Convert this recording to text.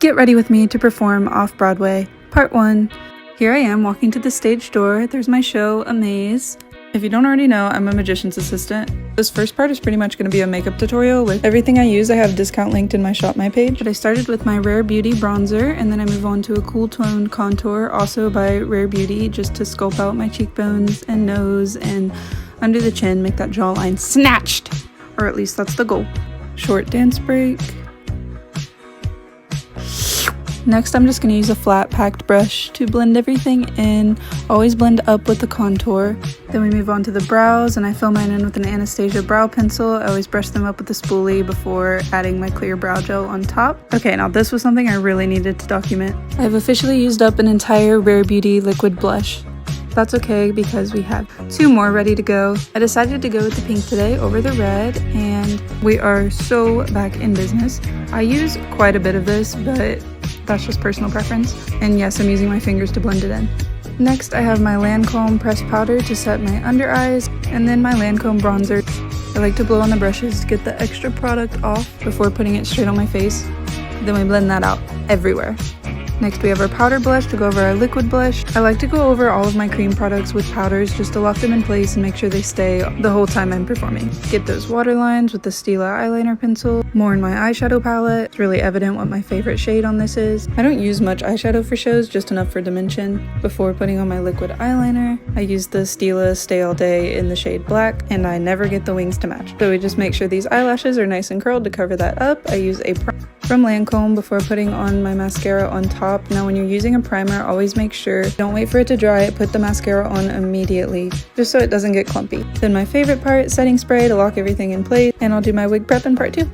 Get ready with me to perform off-Broadway. Part 1. Here I am walking to the stage door. There's my show, A Maze. If you don't already know, I'm a magician's assistant. This first part is pretty much going to be a makeup tutorial with everything I use. I have discount linked in my Shop My page. But I started with my Rare Beauty bronzer, and then I move on to a cool tone contour, also by Rare Beauty, just to sculpt out my cheekbones and nose and under the chin, make that jawline snatched. Or at least that's the goal. Short dance break. Next, I'm just going to use a flat packed brush to blend everything in. Always blend up with the contour. Then we move on to the brows, and I fill mine in with an Anastasia brow pencil. I always brush them up with a spoolie before adding my clear brow gel on top. Okay, now this was something I really needed to document. I've officially used up an entire Rare Beauty liquid blush. That's okay because we have 2 more ready to go. I decided to go with the pink today over the red, and we are so back in business. I use quite a bit of this, but that's just personal preference. And yes, I'm using my fingers to blend it in. Next, I have my Lancome pressed powder to set my under eyes, and then my Lancome bronzer. I like to blow on the brushes to get the extra product off before putting it straight on my face. Then we blend that out everywhere. Next, we have our powder blush to go over our liquid blush. I like to go over all of my cream products with powders just to lock them in place and make sure they stay the whole time I'm performing. Get those waterlines with the Stila eyeliner pencil. More in my eyeshadow palette. It's really evident what my favorite shade on this is. I don't use much eyeshadow for shows, just enough for dimension. Before putting on my liquid eyeliner, I use the Stila Stay All Day in the shade black, and I never get the wings to match. So we just make sure these eyelashes are nice and curled to cover that up. I use a primer from Lancome before putting on my mascara on top. Now when you're using a primer, always make sure, don't wait for it to dry, put the mascara on immediately, just so it doesn't get clumpy. Then my favorite part, setting spray to lock everything in place, and I'll do my wig prep in part 2.